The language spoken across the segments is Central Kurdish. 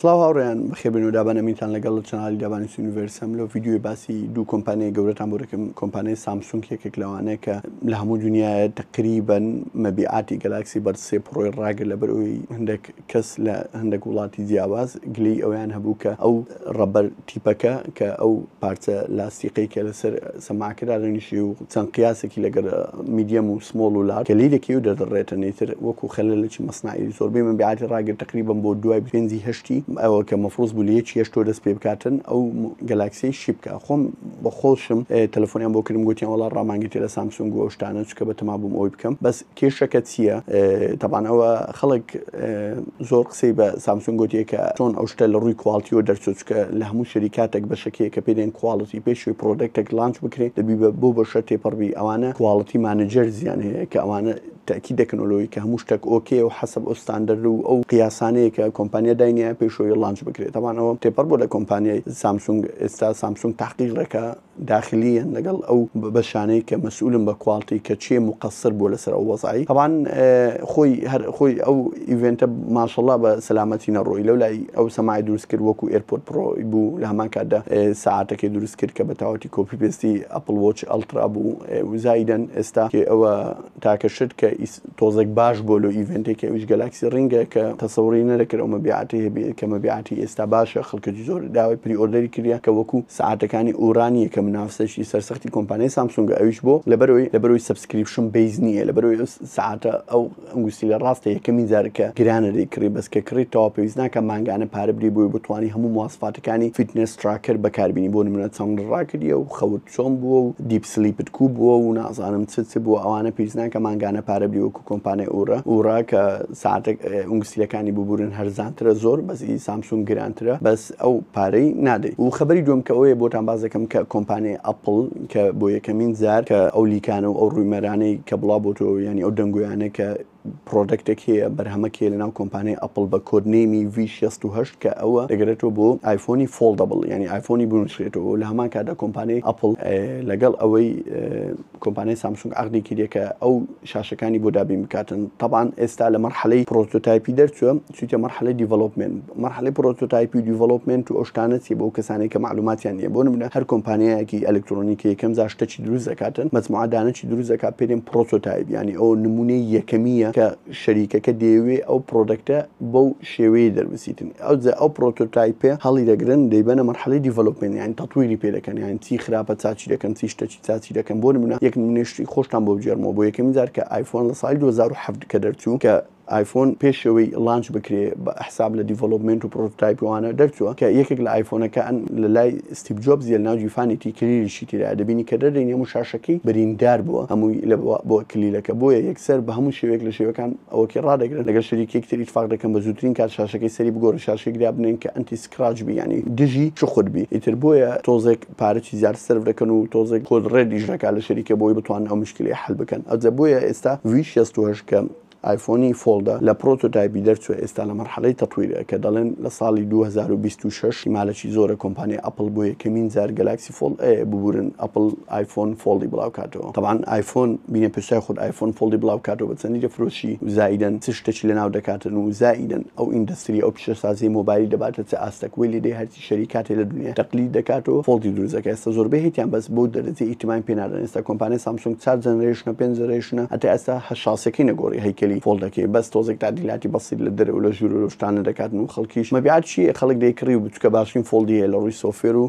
سڵاو هاوڕێیان بەخێبن و دابانەمینتان لەگەڵ چەناڵی دابانی یونیڤەرسەم لەو ڤیدیۆی باسی دوو کۆمپانیای گەورەتان بۆ دەکەم. کۆمپانیای سامسونگ یەکێک لەوانەیە کە لە هەموو دنیاە تقریبەن مەبیعاتی گەلاکسی بەرسێ پڕۆی ڕاگەر لەبەرەوەی هەندێک کەس لە هەندێک وڵاتی جیاواز گلەی ئەویان هەبوو کە ئەو ڕەبەر تیپەکە کە ئەو پارچە لاستیقەی کە لەسەر سەماعەکەدا دەنیشی و چەند قیاسێکی لەگەر میدیەم و سمۆڵ و لارج کە لی دەکەی و دەدەڕێتە نەیتر وەکو خەلەلێکی مەسناعی زۆربەی مەبیعاتی ڕاگەر تقریبەن بۆ دوای پێنجی هەشتی ئەوە کە مەفروض بوو لە یەکی هەشتۆ دەست پێ بکاتن ئەو گەلاکسی شی بکە. خۆم بە خۆشم تەلەفۆنیان بۆ کردم گوتیان وەڵا ڕامانگی تێ لە سامسونگ و ئەو شتانە چکە بەتەما بووم ئەوی بکەم. بەس کێشەکە چییە؟ تەبان ئەوە خەڵک زۆر قسەی بە سامسونگ گوتیە کە چۆن ئەو شتە لە ڕووی کواڵتیەوە دەرچوو، چکە لە هەموو شەریکاتێک بەشەکەیە کە پێدێن کواڵتی پێشوی پرۆدەکتێک لانچ بکرێت دەبی بۆ بەشە تێپەڕبی. ئەوانە کواڵتی مانەجەر زیان هەیە کە ئەوانە تاکی دەکنەوەی کە هەموو شتێک ئۆکێ و حەسب ئەو ستاندەرد و ئەو قیاسانەیە کە کۆمپانیا داینە پێشەوەی لانچ بکرێت. تەمانەوە تێپەڕ بۆ لە کۆمپانیای سامسونگ. ئێستا سامسونگ تحقیقەکە داخلیان لەگەڵ ئەو بەشانەی کە مەسئولن بە کواڵتی کە چێ مقصر بۆ لەسەر ئەو وەزایی. طبعاً خۆی ئەو ئیڤنتە ماشەڵڵا بە سەلامەتی نەڕۆی لەو لای ئەو سەماعی دروست کرد وەکو ئێرپۆرت پرۆ بوو لە هەمان کاتدا ساعاتەکەی دروست کرد کە بە تاوەتی کۆپی پێستی ئەپڵ وۆچ ئەڵترا بوو و زایدەن ئێستا کە ئەوە تاکە شت کە تۆزێک باش بۆ لە ئیڤنتێکە ئەویش گەلاکسی ڕینگە کە تەسەوری نەدەکرد ئەو مەبیعاتی هەبێ کە مەبیعاتی ئێستا باشە. خەڵکەی زۆر داوای پری ئۆردەری کردیان کە وەکو ساعاتەکانی ئورانیە کە منافسەشی سەرسەختی کۆمپانیای سامسونگە ئەویش بۆ لەبەرەوەی سبسکریپشن بیز نییە، لەبەرەوەی ساعاتە ئەو ئەنگوستی لە ڕاستە یەکەمین جارەکە گرانە دەیکڕی بەس کە کڕیتەوە پێویست ناکە مانگانە پارە بری بۆی بتوانانی هەموو مواصفاتەکانی فیتنس تراکر بەکاربینی. بۆ نمونە چەند ڕاکردیە و خەوت چۆن بووە و دیپ سلیپت کوب بووە و نازانم چ بووە. ئەوانە پێویست ناکە مانگانە پارە بری وەکو کۆمپانیای ئورا کە ساعتێک ئەنگوستیلەکانی ببورن هەرزانترە زۆر بەسی سامسونگ گرانترە بەس ئەو پارەی نادەی. و خەبەری دوم کە ئەوەیە بۆتان باز دەکەم کە کۆمپانیای ئەپڵ کە بۆ یەکەمین جار کە ئەو لیکانە و ئەو ڕوویمەرانەی کە بڵاو بۆتەوە ینی ئەو دەنگویانە کە پرۆدەکتێک هەیە بەرهەمەکێ لەناو کۆمپانیای ئەپڵ بە کۆدنێمی V68 کە ئەوە دەگرێتەوە بۆ ئایفۆنی فۆڵدەبڵ ینی ئایفۆنی بنووسێتەوە. لە هەمان کاتدا کۆمپانیای ئەپڵ لەگەڵ ئەوەی کۆمپانیای سامسونگ عقدی کردێ کە ئەو شاشەکانی بۆ دابین بکاتن. طبعاً ئێستا لە مەرحەلەی پرۆتۆتایپی دەرچووە چوتە مەرحەلەی دیڤەلۆپمنت. مەرحەلەی پرۆتۆتایپی و دیڤەلۆپمنت و ئەو شتانە چی بۆ کەسانێک کە معلوماتیان نییە. بۆ نمونە هەر کۆمپانیایەکی ئەلکترۆنیکی یەکەم جار شتێکی دروست دەکاتن مەجموعە دانەی دروست دەکات پێدێن پرۆتۆتایپ ینی ئەو نمونەی یەکەمیە کە شەریکەکە دەیەوێ ئەو پرۆدەکتە بەو شێوەیە دەربسیتن. ئەو پرۆتۆتایپێ هەڵی دەگرن دەیبەنە مەرحەلەی دیڤەلۆپمنت یانی تەطویری پێ دەکەن یانی چی خراپە چاچی دەکەن چی شتێکی چاچی دەکەن. بۆ نمونە یەک نمونەشتی خۆشتان بۆ بجێڕمەوە بۆ یەکەمین جار کە ئایفۆن لە ساڵی 2007 کە دەرچوو کە ئایفۆن پێشەوەی لانچ بکرێ بە حساب لە دیڤەلۆپمنت و پرۆتۆتایپیوانە دەرچووە کە یەکێک لە ئایفۆنەکان لە لای ستیڤ جۆبز لە ناو جیفانێتی کلیلیشی تێدا دەبینی کە دەردەین هەموو شاشەکەی بەریندار بووە هەمووی بۆ کلیلەکە. بۆیە یەکسەر بە هەموو شێوەیەک لە شێوەکان ئەوەکی ڕادەگرن لەگەڵ شەریکێک تر ئیتفاق دەکەن بە زووترین کات شاشەکەی سەری بگۆڕ شاشەی گرا بنێن کە ئەنتی سکراچ بی ینی دژی شخود بی. ئیتر بۆیە تۆزێک پارەی زیاد سەرف دەکەن و تۆزێک کۆد ڕێدیش دەکات لە شەریکە بۆی بتوانن ئەو مشکلی حل بکەن. ئەوجە بۆیە ئێستا V68 کە ئایفۆنی فۆڵدا لە پرۆتۆتایپی دەرچووە ئێستا لە مەرحەلەی تەطویرە کە دەڵێن لە ساڵی 2026 مالەکی زۆرە کۆمپانیای ئەپڵ بۆ یەکەمین جار گەلاکسی فۆڵد ببورن ئەپڵ ئایفۆن فۆڵدی بڵاو کاتەوە. طبعاً ئایفۆن بینە پێشای خۆت ئایفۆن فۆڵدی بڵاو کاتەوە بە چەندی دەفرۆشی و زائیدەن چ شتێکی لەناو دەکاتن و زائیدەن ئەو ئیندەستری ئەو پیشەسازی مۆبایلی دەباتە چ ئاستەکوی لێدەی هەرچی شەریکاتی لە دنیا تەقلید دەکاتەوە فۆڵدی دروست دەکات. ئێستا زۆربەی هیچیان بەس بۆ دەرەجەی ئیتیمای پێ نادەن. ئێستا کۆمپانیای سامسونگ 4 جەنەرێشنە 5 جەنەرێشنە هەتا ئێستا هەشاسەکەی نەگۆڕی هەیکەلی فۆڵدەکەی بەس تۆزێک تعدیلاتی بەسیط لە دەرەوە لە ژوور و شتانە دەکاتن و خەڵکیش مەبیعات چی خەڵک دەیکڕی و بچکە باشترین فۆڵدی هەیە لە ڕووی سۆفێر و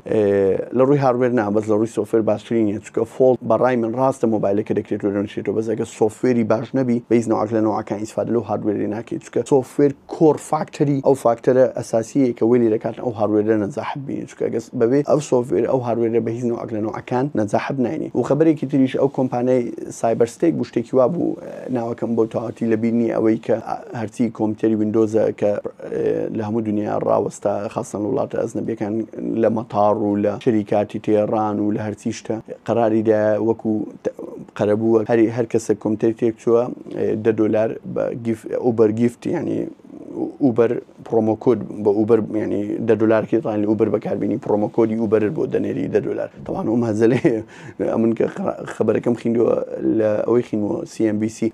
لە ڕووی هاردوێر نا بەس لە ڕووی سۆفێر باشترینە چکە فۆڵد بەڕای من ڕاستە مۆبایلەکە دەکرێت دەنووسێتەوە بەس ئەگە سۆفێری باش نەبی بەیز نەوەک لە نەوەکان ئیسفادە لەو هاردوێری ناکەیت چکە سۆفێر کۆر فاکتەری ئەو فاکتەرە ئەساسیە کە وێلی دەکات ئەو هاردوێرە نەجاحت بینی چکە ئەگەس بەبێ ئەو سۆفێر ئەو هاردوێرە بە هیچ نەوەک لە نەوەکان نەجاحت ناینی. و خەبەرێکی تریش ئەو کۆمپانیای سایبەرستێک بوو شتێکی وا بوو ناوەکەم بۆ تەواتی لە بینی ئەوەی کە هەرچی کۆمپیوتەری ویندۆزە کە لە هەموو دنیا ڕاوەستا خاصن لە وڵاتە ئەزنەبیەکان لە مەتاڕ و لە شەریکاتی تێڕان و لە هەرچی شتە قەراریدا وەکو قەرەبووە هەر کەسە کۆمپیوتەری تێک چووە $10 بە ئوبەر گیفت ینی اوبر برومو كود باوبر يعني $10 كي طالع اوبر بكاربيني برومو كود اوبر بو دنيري $10 طبعا هم هزلي من خبر كم خيندو او خينو CNBC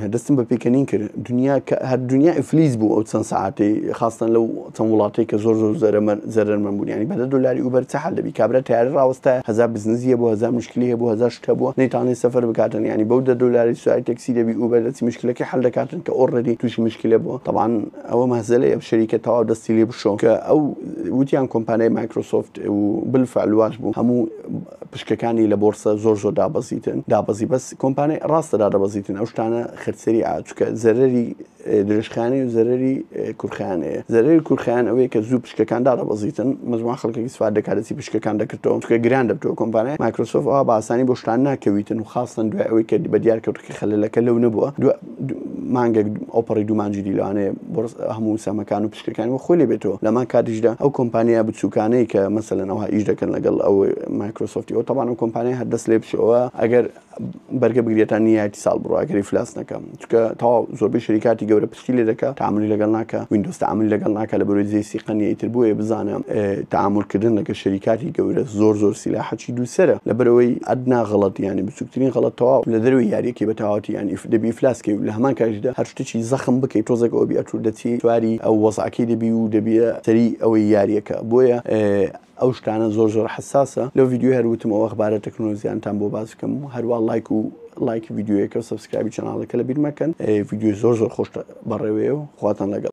دستم ببيكنين كر دنيا هالدنيا افليس بو او تسن ساعتي خاصه لو تنولاتي كزور زر من يعني بدل $10 اوبر تحل بكابره تاعي راوستا هذا بزنس بو هذا مشكله بو هذا شتبو نيتاني سفر بكاتن يعني $10 ساعه تاكسي دبي اوبر مشكله كي حل كاتن كاوريدي توش مشكله بو طبعا او مهزله بشركه تاع دستي بشو او وتيان كومباني مايكروسوفت وبالفعل واجبو همو بشككاني لبورصه زور دابزي بس كومباني راس دابزيتن اوشتانا خرت سريعه زرري درشخاني وزرري كرخاني زرري كرخان اوي كزوب بشككان دابزيتن مجموعه خلق استفاده كارتي بشككان دكتو جراند بتو كومباني مايكروسوفت باساني بوشتانا كويتن وخاصه دو اوي بديار كرخي خلي لك لو نبو مانجا اوبري دو مانجي دي لانه بورص همو سمكانو بشككان وخولي بتو لما كادجدا او كومبانيا بتسوكاني كمثلا او ايجدا كان لقل او مايكروسوفت او طبعا كومبانيا هدس ليبش او اگر بركه بقريتانيه اتصال برو اگر فلاس نكم چكا تا زور بشركاتي جوره بشكيله دكا تعامل لقلناك ويندوز تعامل لقلناك لبرو زي سيقنيه تربويه بزانه تعامل كدن لك شركاتي جوره زور سلاح شي دو سره لبروي ادنى غلط يعني بسكتين غلط تا لدروي يعني كي بتاعتي يعني دبي فلاس كي لهمان كاجدا هرشتي زخم بكي توزك او بي اتودتي تواري او وصع كي دبي سري او ياريك بويا اوشتانا زور حساسه لو فيديو هروتم او اخبار التكنولوجيا انتم بو باسكم هروا لايك فيديو و سبسكرايب شانل كلا بير مكان فيديو زور خوش بريو خواتن لقل